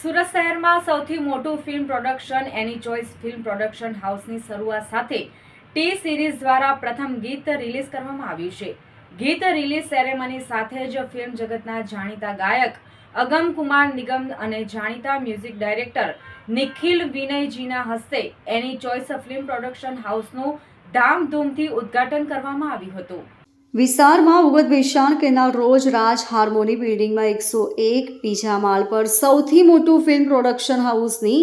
સુરત શહેરમાં સૌથી મોટું ફિલ્મ પ્રોડક્શન એની ચોઇસ ફિલ્મ પ્રોડક્શન હાઉસની શરૂઆત સાથે ટી સિરીઝ દ્વારા પ્રથમ ગીત રિલીઝ કરવામાં આવ્યું છે. ગીત રિલીઝ સેરેમની સાથે જ ફિલ્મ જગતના જાણીતા ગાયક અગમ કુમાર નિગમ અને જાણીતા મ્યુઝિક ડાયરેક્ટર નિખિલ વિનયજીના હસ્તે એની ચોઇસ ફિલ્મ પ્રોડક્શન હાઉસનું ધામધૂમથી ઉદ્ઘાટન કરવામાં આવ્યું હતું. વિસ્તારમાં ભૂગત ભેસાણ કેનાલ રોજ રાજ હાર્મોની બિલ્ડિંગમાં 101 બીજા માળ પર સૌથી મોટું ફિલ્મ પ્રોડક્શન હાઉસની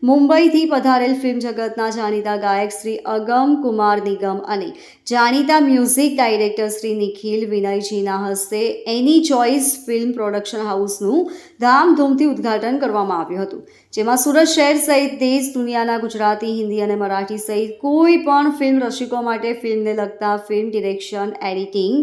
મુંબઈથી પધારેલ ફિલ્મ જગતના જાણીતા ગાયક શ્રી અગમ કુમાર નિગમ અને જાણીતા મ્યુઝિક ડાયરેક્ટર શ્રી નિખિલ વિનયજીના હસ્તે એની ચોઇસ ફિલ્મ પ્રોડક્શન હાઉસનું ધામધૂમથી ઉદ્ઘાટન કરવામાં આવ્યું હતું, જેમાં સુરત શહેર સહિત દેશ દુનિયાના ગુજરાતી, હિન્દી અને મરાઠી સહિત કોઈ પણ ફિલ્મ રસિકો માટે ફિલ્મને લગતા film direction, editing,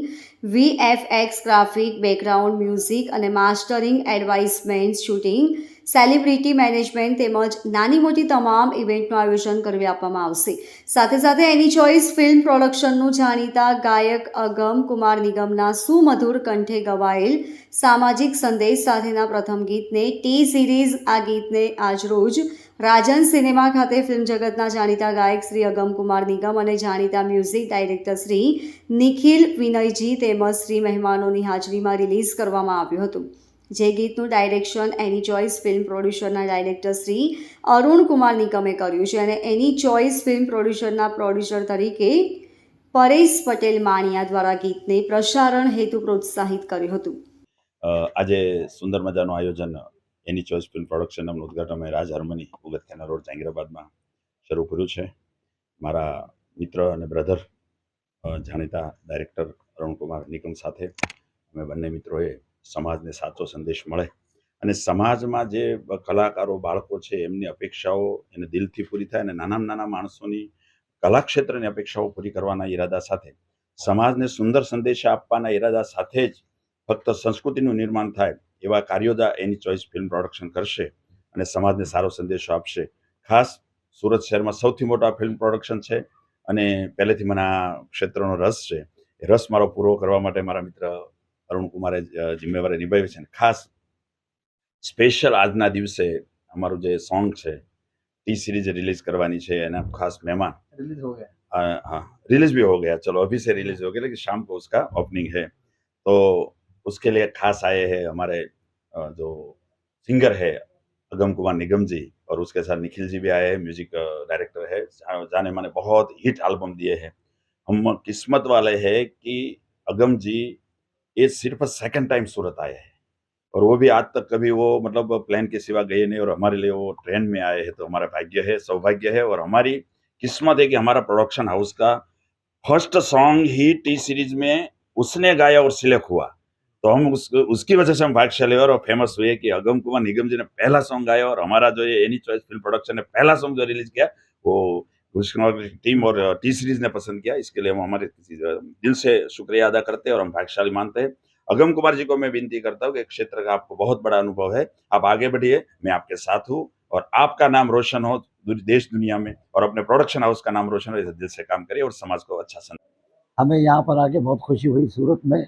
VFX, graphic, background music અને માસ્ટરિંગ, એડવાઇઝમેન્ટ, શૂટિંગ, સેલિબ્રિટી મેનેજમેન્ટ તેમજ નાની મોટી તમામ ઇવેન્ટનું આયોજન કરી આપવામાં આવશે. સાથે સાથે એની ચોઇસ ફિલ્મ પ્રોડક્શનનું જાણીતા ગાયક અગમ કુમાર નિગમના સુમધુર કંઠે ગવાયેલ સામાજિક સંદેશ સાથેના પ્રથમ ગીતને ટી સિરીઝ. આ ગીતને આજરોજ રાજન સિનેમા ખાતે ફિલ્મ જગતના જાણીતા ગાયક શ્રી અગમ કુમાર નિગમ અને જાણીતા મ્યુઝિક ડાયરેક્ટર શ્રી નિખિલ વિનયજી તેમજ શ્રી મહેમાનોની હાજરીમાં રિલીઝ કરવામાં આવ્યું હતું. જે ગીતનું ડાયરેક્શન એની ચોઇસ ફિલ્મ પ્રોડ્યુસરના ડાયરેક્ટર શ્રી અરુણ કુમાર નિગમે કર્યું છે અને એની ચોઇસ ફિલ્મ પ્રોડ્યુસરના પ્રોડ્યુસર તરીકે પરેશ પટેલ માણિયા દ્વારા ગીતને પ્રસારણ હેતુ પ્રોત્સાહિત કર્યું હતું. આજે સુંદર મજાનું આયોજન એની ચોઇસ ફિલ્મ પ્રોડક્શનનું ઉદ્ઘાટન અમે રાજ હાર્મોની ભૂગત કેનાલ રોડ જાંગીરાબાદમાં શરૂ કર્યું છે. મારા મિત્ર અને બ્રધર જાણીતા ડાયરેક્ટર અરુણ કુમાર નિગમ સાથે અમે બંને મિત્રોએ સમાજને સાચો સંદેશ મળે અને સમાજમાં જે કલાકારો, બાળકો છે એમની અપેક્ષાઓ એને દિલથી પૂરી થાય અને નાનામાં નાના માણસોની કલા ક્ષેત્રની અપેક્ષાઓ પૂરી કરવાના ઈરાદા સાથે, સમાજને સુંદર સંદેશા આપવાના ઈરાદા સાથે જ ફક્ત સંસ્કૃતિનું નિર્માણ થાય એવા કાર્યો એની ચોઇસ ફિલ્મ પ્રોડક્શન કરશે અને સમાજને સારો સંદેશો આપશે. ખાસ સુરત શહેરમાં સૌથી મોટા ફિલ્મ પ્રોડક્શન છે અને પહેલેથી મને આ ક્ષેત્રનો રસ છે. એ રસ મારો પૂરો કરવા માટે મારા મિત્ર અરુણ કુમારે જિમ્મેવારી નિભાવી છે. ખાસ સ્પેશિયલ આજના દિવસે અમારું જે સોંગ છે टी सीरीज रिलीज करवानी है ना, खास मेहमान रिलीज हो गया। हाँ, रिलीज भी हो गया, चलो अभी से रिलीज हो गया, लेकिन शाम को उसका ओपनिंग है, तो उसके लिए खास आए हैं हमारे जो सिंगर है अगम कुमार निगम जी, और उसके साथ निखिल जी भी आए हैं, म्यूजिक डायरेक्टर है, जाने माने बहुत हिट एल्बम दिए हैं. हम किस्मत वाले हैं कि अगम जी ये सिर्फ सेकंड टाइम सूरत आए हैं और वो भी आज तक कभी वो मतलब प्लान के सिवा गए नहीं, और हमारे लिए वो ट्रेन में आए हैं, तो हमारा भाग्य है, सौभाग्य है, और हमारी किस्मत है कि हमारा प्रोडक्शन हाउस का फर्स्ट सॉन्ग ही टी सीरीज में उसने गाया और सिलेक्ट हुआ, तो हम उसकी वजह से हम भाग्यशाली और फेमस हुए कि अगम कुमार निगम जी ने पहला सॉन्ग गाया, और हमारा जो ये एनी चॉइस फिल्म प्रोडक्शन ने पहला सॉन्ग जो रिलीज किया वो टीम और टी सीरीज ने पसंद किया. इसके लिए हम हमारे दिल से शुक्रिया अदा करते हैं और हम भाग्यशाली मानते हैं. अगम कुमार जी को मैं विनती करता हूँ कि क्षेत्र का आपको बहुत बड़ा अनुभव है, आप आगे बढ़िए, मैं आपके साथ हूँ, और आपका नाम रोशन हो देश दुनिया में, और अपने प्रोडक्शन हाउस का नाम रोशन हो, इस दिल से काम करिए और समाज को अच्छा संदेश. हमें यहाँ पर आके बहुत खुशी हुई सूरत में,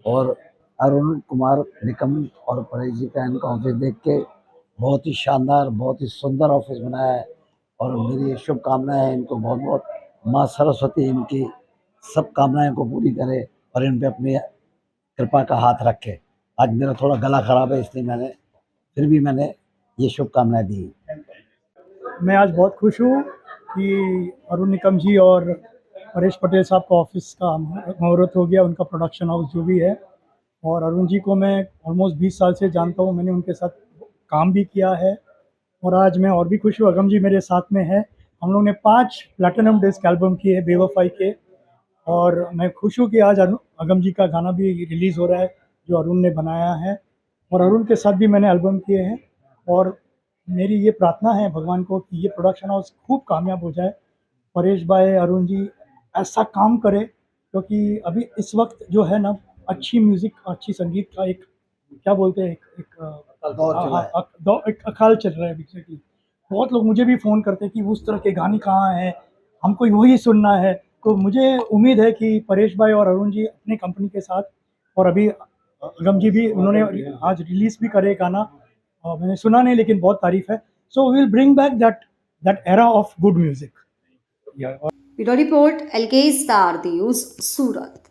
और अरुण कुमार निगम और परेश जी का इनका ऑफिस देख के बहुत ही शानदार, बहुत ही सुंदर ऑफिस बनाया है, और मेरी शुभकामनाएं हैं इनको बहुत बहुत. माँ सरस्वती इनकी सब कामनाएं को पूरी करे और इन पे अपनी कृपा का हाथ रखे. आज मेरा थोड़ा गला खराब है, इसलिए फिर भी मैंने ये शुभकामनाएं दी. मैं आज बहुत खुश हूँ कि अरुण निगम जी और परेश पटेल साहब का ऑफिस का मुहूर्त हो गया, उनका प्रोडक्शन हाउस जो भी है. और अरुण जी को मैं ऑलमोस्ट 20 साल से जानता हूँ, मैंने उनके साथ काम भी किया है, और आज मैं और भी खुश हूँ. अगम जी मेरे साथ में है, हम लोग ने 5 प्लैटिनम डिस्क एल्बम किए बेवफाई के, और मैं खुश हूँ कि आज अगम जी का गाना भी रिलीज़ हो रहा है जो अरुण ने बनाया है, और अरुण के साथ भी मैंने एल्बम किए हैं. और मेरी ये प्रार्थना है भगवान को कि ये प्रोडक्शन हाउस खूब कामयाब हो जाए, परेश भाई, अरुण जी ऐसा काम करे, क्योंकि अभी इस वक्त जो है ना, अच्छी म्यूज़िक, अच्छी संगीत का एक क्या बोलते हैं, एक अकाल चल रहा है बेसिकली. बहुत लोग मुझे भी फ़ोन करते हैं कि उस तरह के गाने कहाँ हैं, हमको वही सुनना है. तो मुझे उम्मीद है कि परेश भाई और अरुण जी अपने कंपनी के साथ, और अभी अगम जी भी उन्होंने आज रिलीज़ भी करे गाना, मैंने सुना नहीं लेकिन बहुत तारीफ है. So we will bring back that era of good music. Yeah. Bureau report LK star news Surat.